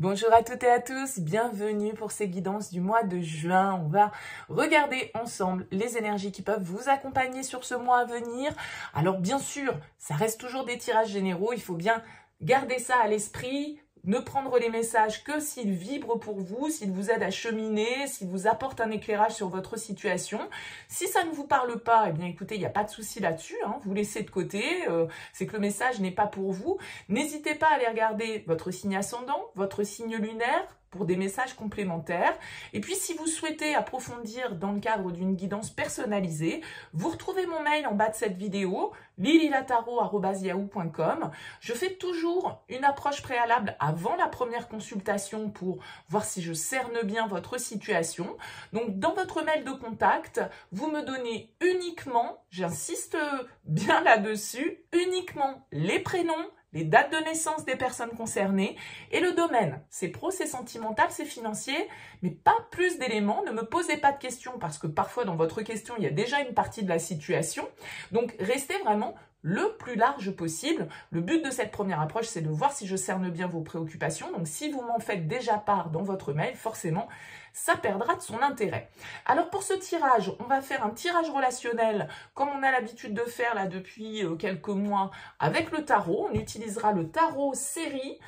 Bonjour à toutes et à tous, bienvenue pour ces guidances du mois de juin. On va regarder ensemble les énergies qui peuvent vous accompagner sur ce mois à venir. Alors bien sûr, ça reste toujours des tirages généraux, il faut bien garder ça à l'esprit. Ne prendre les messages que s'ils vibrent pour vous, s'ils vous aident à cheminer, s'ils vous apportent un éclairage sur votre situation. Si ça ne vous parle pas, eh bien écoutez, il n'y a pas de souci là-dessus, hein, vous laissez de côté, c'est que le message n'est pas pour vous. N'hésitez pas à aller regarder votre signe ascendant, votre signe lunaire, pour des messages complémentaires. Et puis, si vous souhaitez approfondir dans le cadre d'une guidance personnalisée, vous retrouvez mon mail en bas de cette vidéo, lililataro@yahoo.com. Je fais toujours une approche préalable avant la première consultation pour voir si je cerne bien votre situation. Donc, dans votre mail de contact, vous me donnez uniquement, j'insiste bien là-dessus, uniquement les prénoms, les dates de naissance des personnes concernées et le domaine. C'est pro, c'est sentimental, c'est financier, mais pas plus d'éléments. Ne me posez pas de questions parce que parfois dans votre question, il y a déjà une partie de la situation. Donc, restez vraiment le plus large possible. Le but de cette première approche, c'est de voir si je cerne bien vos préoccupations. Donc, si vous m'en faites déjà part dans votre mail, forcément, ça perdra de son intérêt. Alors, pour ce tirage, on va faire un tirage relationnel comme on a l'habitude de faire là depuis quelques mois avec le tarot. On utilisera le tarot série,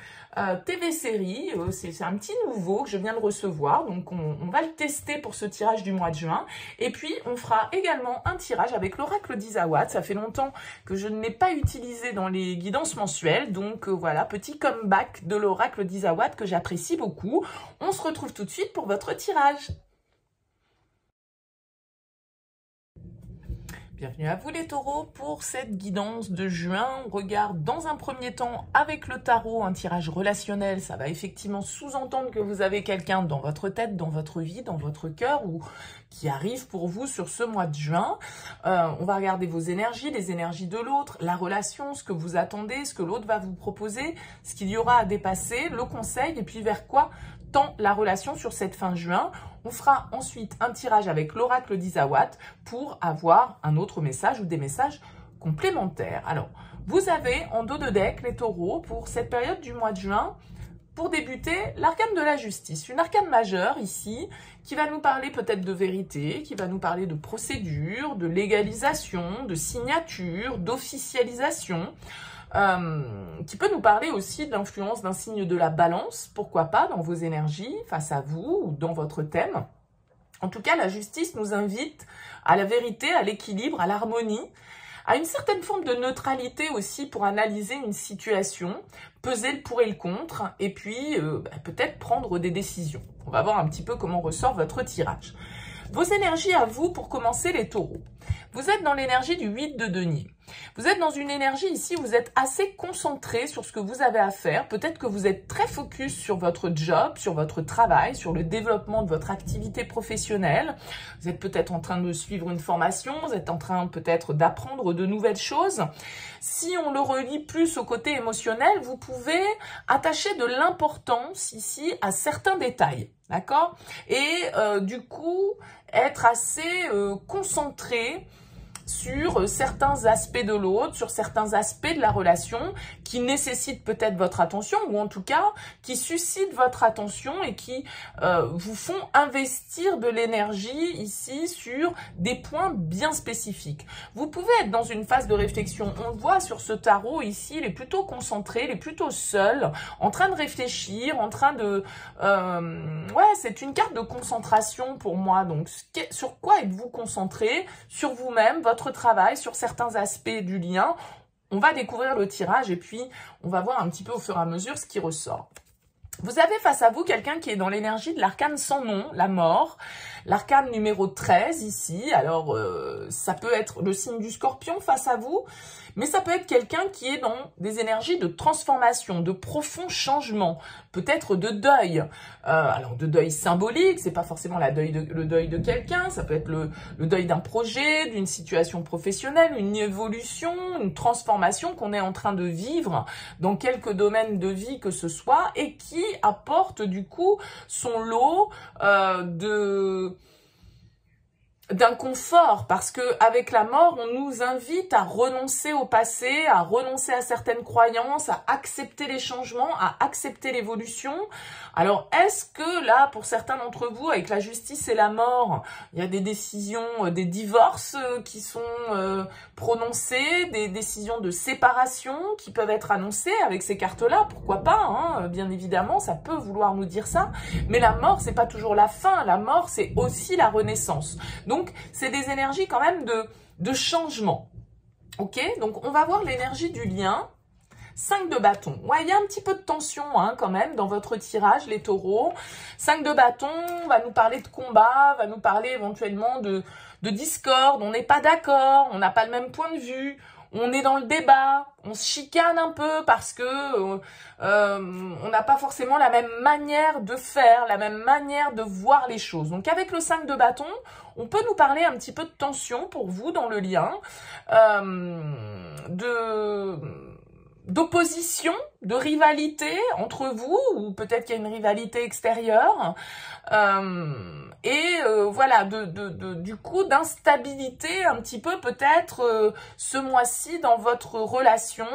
TV série. C'est un petit nouveau que je viens de recevoir. Donc, on va le tester pour ce tirage du mois de juin. Et puis, on fera également un tirage avec l'oracle d'Isawat. Ça fait longtemps que je ne l'ai pas utilisé dans les guidances mensuelles. Donc, voilà, petit comeback de l'oracle d'Isawat que j'apprécie beaucoup. On se retrouve tout de suite pour votre tirage. Bienvenue à vous les taureaux pour cette guidance de juin. On regarde dans un premier temps avec le tarot un tirage relationnel. Ça va effectivement sous-entendre que vous avez quelqu'un dans votre tête, dans votre vie, dans votre cœur ou qui arrive pour vous sur ce mois de juin. On va regarder vos énergies, les énergies de l'autre, la relation, ce que vous attendez, ce que l'autre va vous proposer, ce qu'il y aura à dépasser, le conseil et puis vers quoi tend la relation sur cette fin juin. On fera ensuite un tirage avec l'oracle d'Isawat pour avoir un autre message ou des messages complémentaires. Alors, vous avez en dos de deck, les taureaux, pour cette période du mois de juin, pour débuter, l'arcane de la justice. Une arcane majeure ici, qui va nous parler peut-être de vérité, qui va nous parler de procédure, de légalisation, de signature, d'officialisation, qui peut nous parler aussi de l'influence d'un signe de la balance, pourquoi pas, dans vos énergies, face à vous, ou dans votre thème. En tout cas, la justice nous invite à la vérité, à l'équilibre, à l'harmonie, à une certaine forme de neutralité aussi pour analyser une situation, peser le pour et le contre, et puis peut-être prendre des décisions. On va voir un petit peu comment ressort votre tirage. Vos énergies à vous pour commencer les taureaux. Vous êtes dans l'énergie du 8 de denier. Vous êtes dans une énergie ici, vous êtes assez concentré sur ce que vous avez à faire. Peut-être que vous êtes très focus sur votre job, sur votre travail, sur le développement de votre activité professionnelle. Vous êtes peut-être en train de suivre une formation, vous êtes en train peut-être d'apprendre de nouvelles choses. Si on le relie plus au côté émotionnel, vous pouvez attacher de l'importance ici à certains détails. D'accord? Et du coup, être assez concentré sur certains aspects de l'autre, sur certains aspects de la relation qui nécessitent peut-être votre attention ou en tout cas qui suscitent votre attention et qui vous font investir de l'énergie ici sur des points bien spécifiques. Vous pouvez être dans une phase de réflexion. On le voit sur ce tarot ici, il est plutôt concentré, il est plutôt seul, en train de réfléchir, en train de... ouais, c'est une carte de concentration pour moi. Donc, sur quoi êtes-vous concentré? Sur vous-même, votre travail, sur certains aspects du lien. On va découvrir le tirage et puis on va voir un petit peu au fur et à mesure ce qui ressort. Vous avez face à vous quelqu'un qui est dans l'énergie de l'arcane sans nom, la mort, l'arcane numéro 13 ici. Alors, ça peut être le signe du scorpion face à vous, mais ça peut être quelqu'un qui est dans des énergies de transformation, de profond changement, peut-être de deuil. Alors, de deuil symbolique, c'est pas forcément le deuil de quelqu'un, ça peut être le deuil d'un projet, d'une situation professionnelle, une évolution, une transformation qu'on est en train de vivre dans quelques domaines de vie que ce soit et qui apporte du coup son lot d'inconfort, parce que avec la mort, on nous invite à renoncer au passé, à renoncer à certaines croyances, à accepter les changements, à accepter l'évolution. Alors, est-ce que là, pour certains d'entre vous, avec la justice et la mort, il y a des décisions, des divorces qui sont prononcés, des décisions de séparation qui peuvent être annoncées avec ces cartes-là? Pourquoi pas, hein, bien évidemment, ça peut vouloir nous dire ça. Mais la mort, c'est pas toujours la fin. La mort, c'est aussi la renaissance. Donc, c'est des énergies quand même de changement. Ok? Donc, on va voir l'énergie du lien. 5 de bâton. Ouais, il y a un petit peu de tension hein, quand même dans votre tirage, les taureaux. 5 de bâton va nous parler de combat, va nous parler éventuellement de discorde. On n'est pas d'accord, on n'a pas le même point de vue. On est dans le débat, on se chicane un peu parce que on n'a pas forcément la même manière de faire, la même manière de voir les choses. Donc avec le 5 de bâton, on peut nous parler un petit peu de tension pour vous dans le lien, d'opposition, de rivalité entre vous, ou peut-être qu'il y a une rivalité extérieure, voilà, du coup d'instabilité un petit peu peut-être ce mois-ci dans votre relation,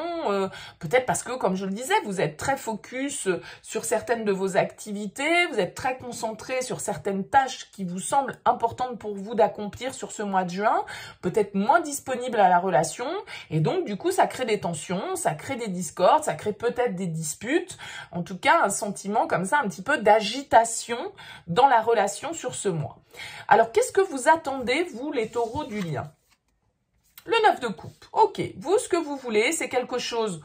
peut-être parce que comme je le disais, vous êtes très focus sur certaines de vos activités, vous êtes très concentré sur certaines tâches qui vous semblent importantes pour vous d'accomplir sur ce mois de juin, peut-être moins disponible à la relation, et donc du coup ça crée des tensions, ça crée des discordes, ça crée peut-être des disputes, en tout cas un sentiment comme ça un petit peu d'agitation dans la relation sur ce mois. Alors qu'est-ce que vous attendez vous les taureaux du lien? Le 9 de coupe. Ok, vous ce que vous voulez c'est quelque chose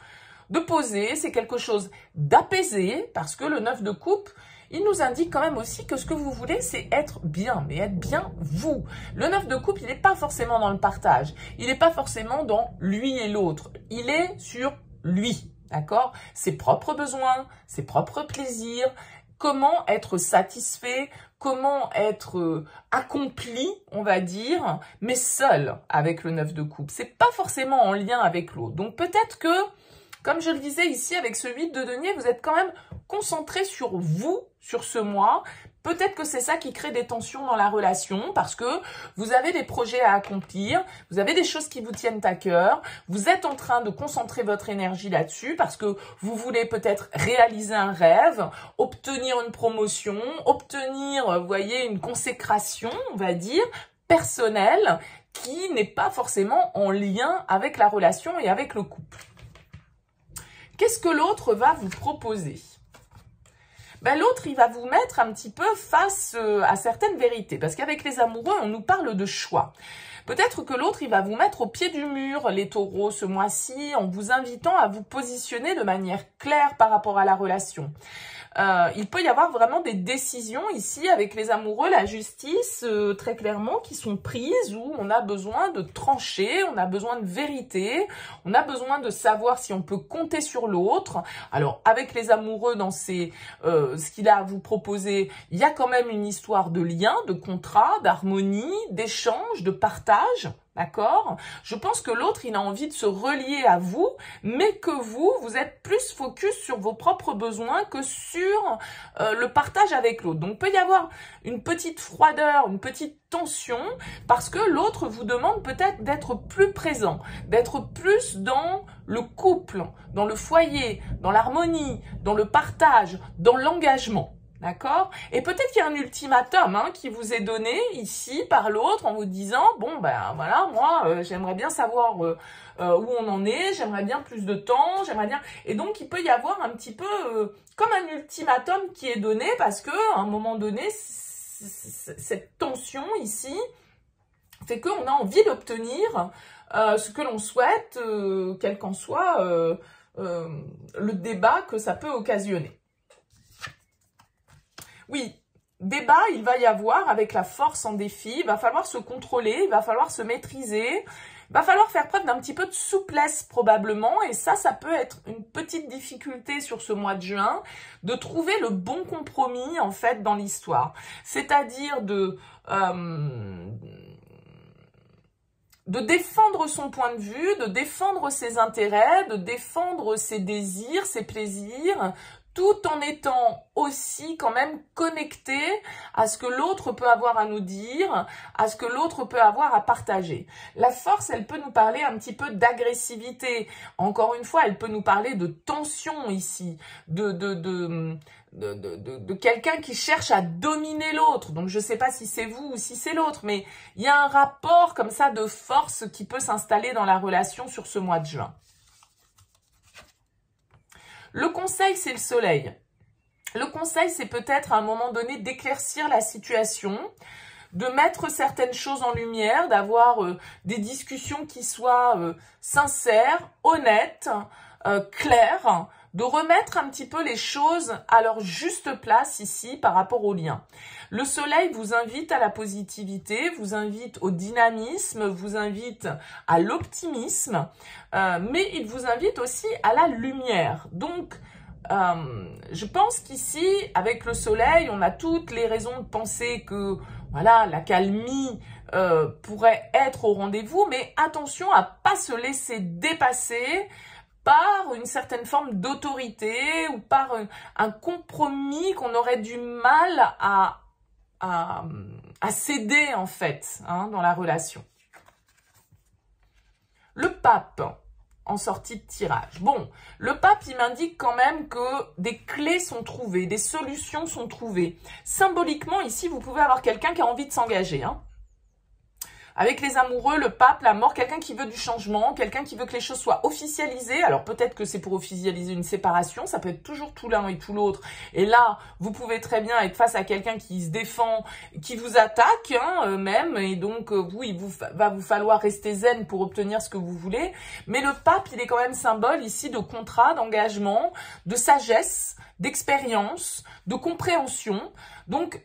de posé, c'est quelque chose d'apaisé, parce que le 9 de coupe il nous indique quand même aussi que ce que vous voulez, c'est être bien, mais être bien vous. Le 9 de coupe, il n'est pas forcément dans le partage. Il n'est pas forcément dans lui et l'autre. Il est sur lui, d'accord? Ses propres besoins, ses propres plaisirs, comment être satisfait, comment être accompli, on va dire, mais seul avec le 9 de coupe. C'est pas forcément en lien avec l'autre. Donc peut-être que, comme je le disais ici, avec ce 8 de denier, vous êtes quand même concentré sur vous, sur ce mois. Peut-être que c'est ça qui crée des tensions dans la relation parce que vous avez des projets à accomplir, vous avez des choses qui vous tiennent à cœur, vous êtes en train de concentrer votre énergie là-dessus parce que vous voulez peut-être réaliser un rêve, obtenir une promotion, obtenir, vous voyez, une consécration, on va dire, personnelle qui n'est pas forcément en lien avec la relation et avec le couple. Qu'est-ce que l'autre va vous proposer? Ben, l'autre, il va vous mettre un petit peu face à certaines vérités. Parce qu'avec les amoureux, on nous parle de choix. Peut-être que l'autre, il va vous mettre au pied du mur, les taureaux, ce mois-ci, en vous invitant à vous positionner de manière claire par rapport à la relation. Il peut y avoir vraiment des décisions ici avec les amoureux, la justice, très clairement, qui sont prises où on a besoin de trancher, on a besoin de vérité, on a besoin de savoir si on peut compter sur l'autre. Alors, avec les amoureux, dans ce qu'il a à vous proposer, il y a quand même une histoire de lien, de contrat, d'harmonie, d'échange, de partage. D'accord? Je pense que l'autre, il a envie de se relier à vous, mais que vous êtes plus focus sur vos propres besoins que sur le partage avec l'autre. Donc, il peut y avoir une petite froideur, une petite tension, parce que l'autre vous demande peut-être d'être plus présent, d'être plus dans le couple, dans le foyer, dans l'harmonie, dans le partage, dans l'engagement. D'accord? Et peut-être qu'il y a un ultimatum qui vous est donné ici par l'autre en vous disant « Bon, ben voilà, moi, j'aimerais bien savoir où on en est, j'aimerais bien plus de temps, j'aimerais bien... » Et donc, il peut y avoir un petit peu comme un ultimatum qui est donné parce qu'à un moment donné, cette tension ici fait qu'on a envie d'obtenir ce que l'on souhaite, quel qu'en soit le débat que ça peut occasionner. Oui, débat, il va y avoir avec la force en défi, il va falloir se contrôler, il va falloir se maîtriser, il va falloir faire preuve d'un petit peu de souplesse probablement, et ça peut être une petite difficulté sur ce mois de juin, de trouver le bon compromis en fait dans l'histoire. C'est-à-dire de défendre son point de vue, de défendre ses intérêts, de défendre ses désirs, ses plaisirs, tout en étant aussi quand même connecté à ce que l'autre peut avoir à nous dire, à ce que l'autre peut avoir à partager. La force, elle peut nous parler un petit peu d'agressivité. Encore une fois, elle peut nous parler de tension ici, de quelqu'un qui cherche à dominer l'autre. Donc, je ne sais pas si c'est vous ou si c'est l'autre, mais il y a un rapport comme ça de force qui peut s'installer dans la relation sur ce mois de juin. Le conseil, c'est le soleil. Le conseil, c'est peut-être à un moment donné d'éclaircir la situation, de mettre certaines choses en lumière, d'avoir des discussions qui soient sincères, honnêtes, claires, de remettre un petit peu les choses à leur juste place ici par rapport au lien. Le soleil vous invite à la positivité, vous invite au dynamisme, vous invite à l'optimisme, mais il vous invite aussi à la lumière. Donc, je pense qu'ici, avec le soleil, on a toutes les raisons de penser que voilà, la calmie pourrait être au rendez-vous, mais attention à pas se laisser dépasser par une certaine forme d'autorité ou par un compromis qu'on aurait du mal à céder en fait dans la relation. Le pape en sortie de tirage. Bon, le pape, il m'indique quand même que des clés sont trouvées, des solutions sont trouvées. Symboliquement, ici, vous pouvez avoir quelqu'un qui a envie de s'engager. Avec les amoureux, le pape, la mort, quelqu'un qui veut du changement, quelqu'un qui veut que les choses soient officialisées. Alors peut-être que c'est pour officialiser une séparation, ça peut être toujours tout l'un et tout l'autre. Et là, vous pouvez très bien être face à quelqu'un qui se défend, qui vous attaque même. Et donc, vous, va vous falloir rester zen pour obtenir ce que vous voulez. Mais le pape, il est quand même symbole ici de contrat, d'engagement, de sagesse, d'expérience, de compréhension. Donc,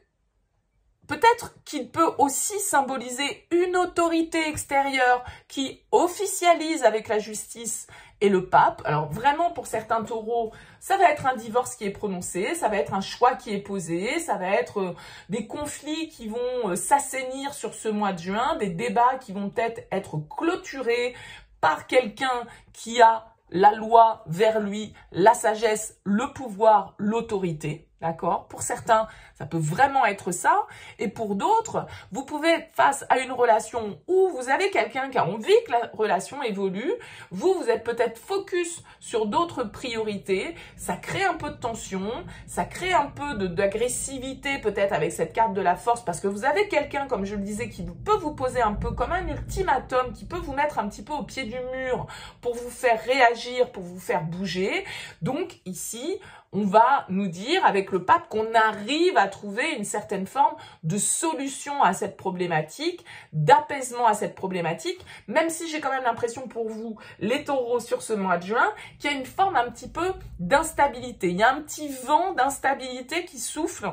peut-être qu'il peut aussi symboliser une autorité extérieure qui officialise avec la justice et le pape. Alors vraiment pour certains taureaux, ça va être un divorce qui est prononcé, ça va être un choix qui est posé, ça va être des conflits qui vont s'assainir sur ce mois de juin, des débats qui vont peut-être être clôturés par quelqu'un qui a la loi vers lui, la sagesse, le pouvoir, l'autorité. D'accord? Pour certains, ça peut vraiment être ça. Et pour d'autres, vous pouvez être face à une relation où vous avez quelqu'un qui a envie que la relation évolue. Vous êtes peut-être focus sur d'autres priorités. Ça crée un peu de tension. Ça crée un peu d'agressivité peut-être avec cette carte de la force parce que vous avez quelqu'un, comme je le disais, qui peut vous poser un peu comme un ultimatum, qui peut vous mettre un petit peu au pied du mur pour vous faire réagir, pour vous faire bouger. Donc ici, on va nous dire avec le pape qu'on arrive à trouver une certaine forme de solution à cette problématique, d'apaisement à cette problématique, même si j'ai quand même l'impression pour vous, les taureaux sur ce mois de juin, qu'il y a une forme un petit peu d'instabilité. Il y a un petit vent d'instabilité qui souffle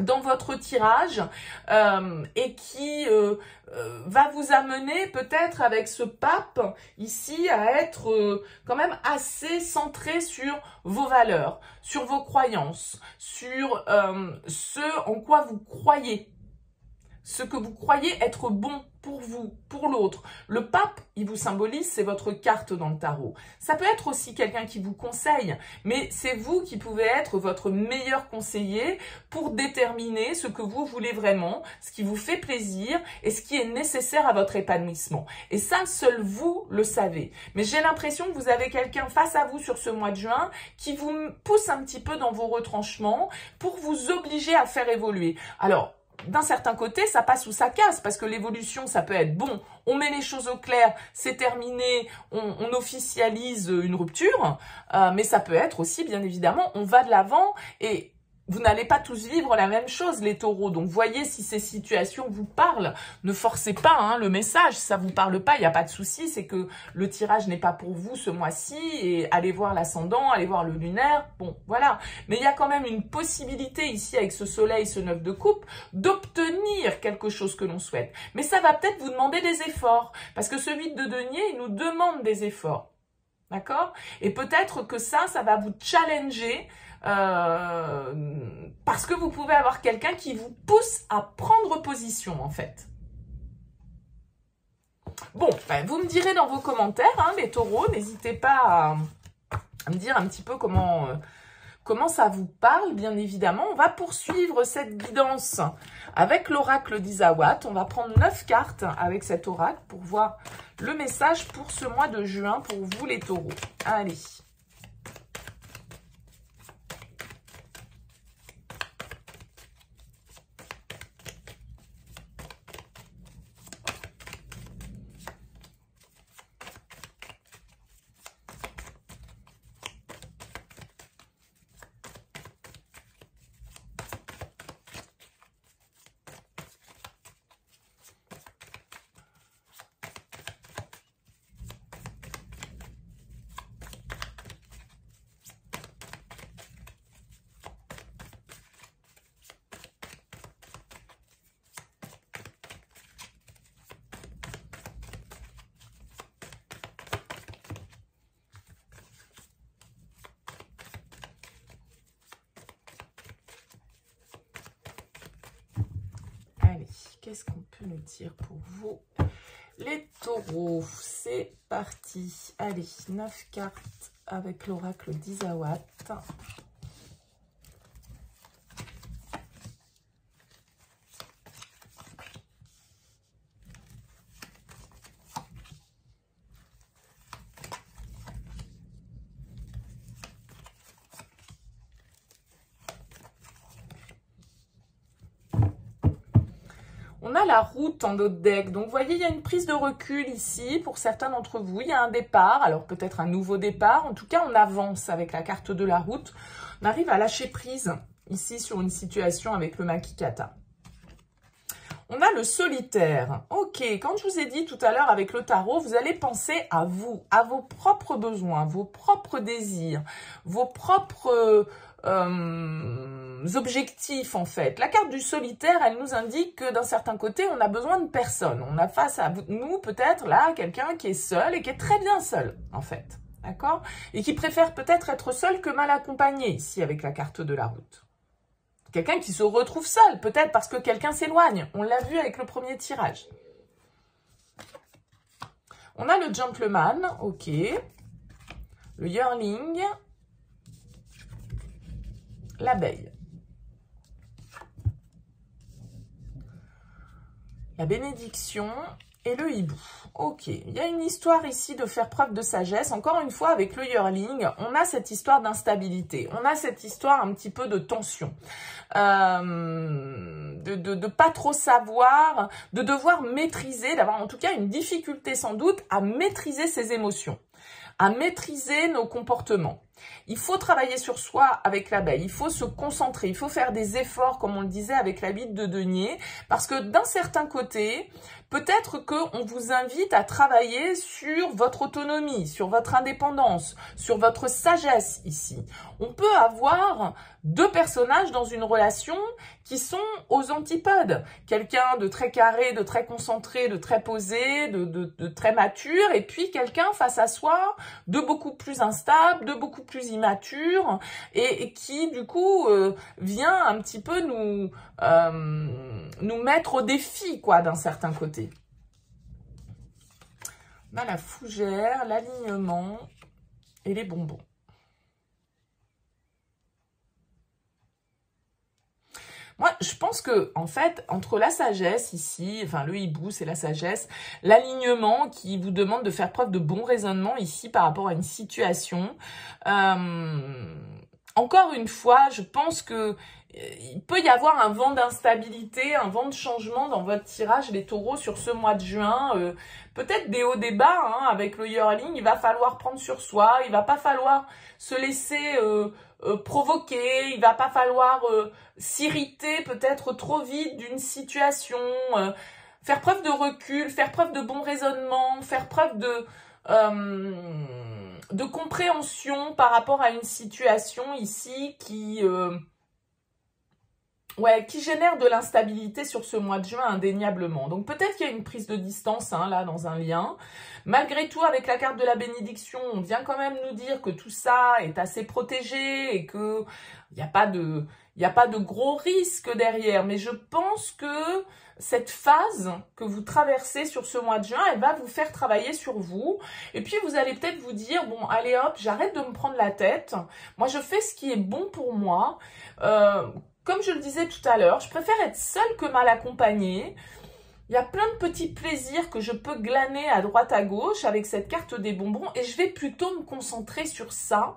dans votre tirage et qui va vous amener peut-être avec ce pape ici à être quand même assez centré sur vos valeurs, sur vos croyances, sur ce en quoi vous croyez, ce que vous croyez être bon pour vous, pour l'autre. Le pape, il vous symbolise, c'est votre carte dans le tarot. Ça peut être aussi quelqu'un qui vous conseille, mais c'est vous qui pouvez être votre meilleur conseiller pour déterminer ce que vous voulez vraiment, ce qui vous fait plaisir et ce qui est nécessaire à votre épanouissement. Et ça, seul vous le savez. Mais j'ai l'impression que vous avez quelqu'un face à vous sur ce mois de juin qui vous pousse un petit peu dans vos retranchements pour vous obliger à faire évoluer. Alors, d'un certain côté, ça passe ou ça casse, parce que l'évolution, ça peut être bon, on met les choses au clair, c'est terminé, on officialise une rupture, mais ça peut être aussi, bien évidemment, on va de l'avant et vous n'allez pas tous vivre la même chose, les taureaux. Donc, voyez si ces situations vous parlent. Ne forcez pas le message. Si ça vous parle pas, il n'y a pas de souci. C'est que le tirage n'est pas pour vous ce mois-ci. Et allez voir l'ascendant, allez voir le lunaire. Bon, voilà. Mais il y a quand même une possibilité ici, avec ce soleil, ce 9 de coupe, d'obtenir quelque chose que l'on souhaite. Mais ça va peut-être vous demander des efforts. Parce que ce 8 de denier, il nous demande des efforts. D'accord? Et peut-être que ça va vous challenger parce que vous pouvez avoir quelqu'un qui vous pousse à prendre position en fait. Bon, vous me direz dans vos commentaires, les taureaux, n'hésitez pas à me dire un petit peu comment comment ça vous parle, bien évidemment. On va poursuivre cette guidance avec l'oracle d'Isawat. On va prendre 9 cartes avec cet oracle pour voir le message pour ce mois de juin pour vous les taureaux. Allez. Qu'est-ce qu'on peut nous dire pour vous, les taureaux? C'est parti. Allez, 9 cartes avec l'oracle d'Isawat. On a la route en notre deck. Donc, vous voyez, il y a une prise de recul ici. Pour certains d'entre vous, il y a un départ. Alors, peut-être un nouveau départ. En tout cas, on avance avec la carte de la route. On arrive à lâcher prise ici sur une situation avec le Makikata. On a le solitaire. Ok, quand je vous ai dit tout à l'heure avec le tarot, vous allez penser à vous, à vos propres besoins, vos propres désirs, vos propres objectifs en fait. La carte du solitaire, elle nous indique que d'un certain côté, on a besoin de personne. On a face à nous peut-être là quelqu'un qui est seul et qui est très bien seul en fait. D'accord? Et qui préfère peut-être être seul que mal accompagné ici avec la carte de la route. Quelqu'un qui se retrouve seul, peut-être parce que quelqu'un s'éloigne. On l'a vu avec le premier tirage. On a le gentleman, ok. Le yearling. L'abeille. La bénédiction et le hibou. Ok, il y a une histoire ici de faire preuve de sagesse. Encore une fois, avec le yearling, on a cette histoire d'instabilité. On a cette histoire un petit peu de tension. De pas trop savoir, de devoir maîtriser, d'avoir en tout cas une difficulté sans doute à maîtriser ses émotions, à maîtriser nos comportements. Il faut travailler sur soi avec l'abeille, il faut se concentrer, il faut faire des efforts, comme on le disait avec la bite de denier, parce que d'un certain côté, peut-être qu'on vous invite à travailler sur votre autonomie, sur votre indépendance, sur votre sagesse ici. On peut avoir deux personnages dans une relation qui sont aux antipodes. Quelqu'un de très carré, de très concentré, de très posé, de très mature, et puis quelqu'un face à soi de beaucoup plus instable, de beaucoup plus immature, et qui du coup vient un petit peu nous mettre au défi quoi d'un certain côté. On a la fougère, l'alignement et les bonbons. Moi, je pense que, en fait, entre la sagesse ici, enfin le hibou, c'est la sagesse, l'alignement qui vous demande de faire preuve de bon raisonnement ici par rapport à une situation. Encore une fois, je pense que il peut y avoir un vent d'instabilité, un vent de changement dans votre tirage, les taureaux, sur ce mois de juin. Peut-être des hauts, des bas, hein, avec le yearling, il va falloir prendre sur soi, il va pas falloir se laisser provoquer, il va pas falloir s'irriter peut-être trop vite d'une situation, faire preuve de recul, faire preuve de bon raisonnement, faire preuve de compréhension par rapport à une situation ici qui Ouais, qui génère de l'instabilité sur ce mois de juin, indéniablement. Donc peut-être qu'il y a une prise de distance, hein, là, dans un lien. Malgré tout, avec la carte de la bénédiction, on vient quand même nous dire que tout ça est assez protégé et que il n'y a pas de gros risques derrière. Mais je pense que cette phase que vous traversez sur ce mois de juin, elle va vous faire travailler sur vous. Et puis, vous allez peut-être vous dire, bon, allez hop, j'arrête de me prendre la tête. Moi, je fais ce qui est bon pour moi. Comme je le disais tout à l'heure, je préfère être seule que mal accompagnée. Il y a plein de petits plaisirs que je peux glaner à droite à gauche avec cette carte des bonbons et je vais plutôt me concentrer sur ça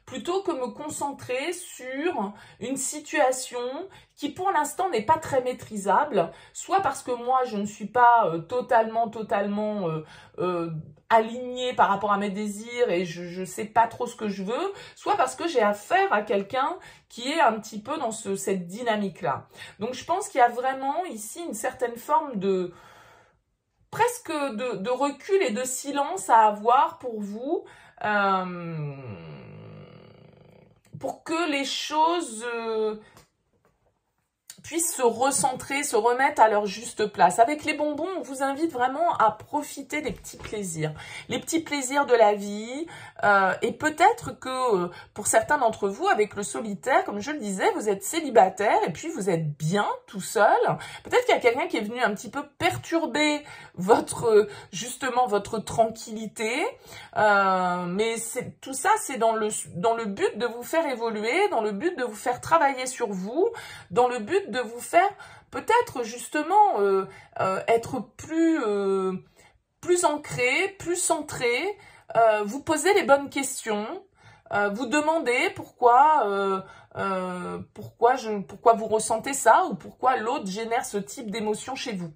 plutôt que me concentrer sur une situation qui pour l'instant n'est pas très maîtrisable, soit parce que moi je ne suis pas totalement alignée par rapport à mes désirs et je sais pas trop ce que je veux, soit parce que j'ai affaire à quelqu'un qui est un petit peu dans cette dynamique-là. Donc je pense qu'il y a vraiment ici une certaine forme de presque de recul et de silence à avoir pour vous, pour que les choses puissent se recentrer, se remettre à leur juste place. Avec les bonbons, on vous invite vraiment à profiter des petits plaisirs. Les petits plaisirs de la vie. Et peut-être que pour certains d'entre vous, avec le solitaire, comme je le disais, vous êtes célibataire et puis vous êtes bien tout seul. Peut-être qu'il y a quelqu'un qui est venu un petit peu perturber justement votre tranquillité. Mais tout ça, c'est dans le but de vous faire évoluer, dans le but de vous faire travailler sur vous, dans le but de vous faire peut-être justement être plus ancré, plus centré, vous poser les bonnes questions, vous demander pourquoi vous ressentez ça ou pourquoi l'autre génère ce type d'émotion chez vous.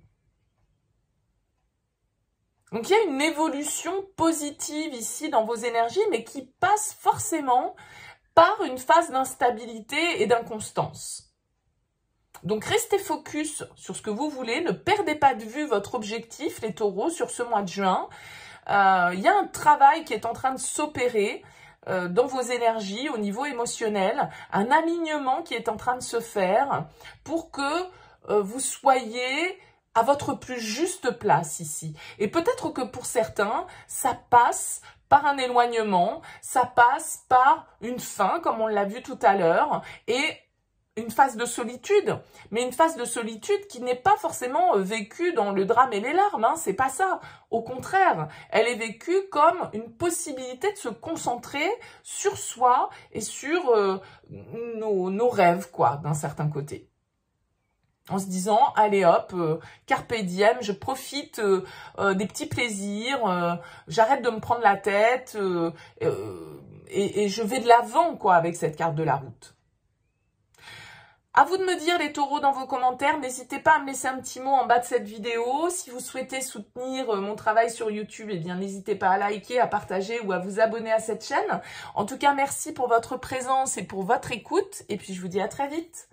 Donc il y a une évolution positive ici dans vos énergies, mais qui passe forcément par une phase d'instabilité et d'inconstance. Donc, restez focus sur ce que vous voulez. Ne perdez pas de vue votre objectif, les taureaux, sur ce mois de juin. Il y a un travail qui est en train de s'opérer dans vos énergies au niveau émotionnel. Un alignement qui est en train de se faire pour que vous soyez à votre plus juste place ici. Et peut-être que pour certains, ça passe par un éloignement, ça passe par une fin, comme on l'a vu tout à l'heure, et une phase de solitude, mais une phase de solitude qui n'est pas forcément vécue dans le drame et les larmes, hein, c'est pas ça. Au contraire, elle est vécue comme une possibilité de se concentrer sur soi et sur nos rêves, quoi, d'un certain côté. En se disant, allez hop, carpe diem, je profite des petits plaisirs, j'arrête de me prendre la tête et je vais de l'avant, quoi, avec cette carte de la route. À vous de me dire les taureaux dans vos commentaires, n'hésitez pas à me laisser un petit mot en bas de cette vidéo. Si vous souhaitez soutenir mon travail sur YouTube, eh bien n'hésitez pas à liker, à partager ou à vous abonner à cette chaîne. En tout cas, merci pour votre présence et pour votre écoute et puis je vous dis à très vite.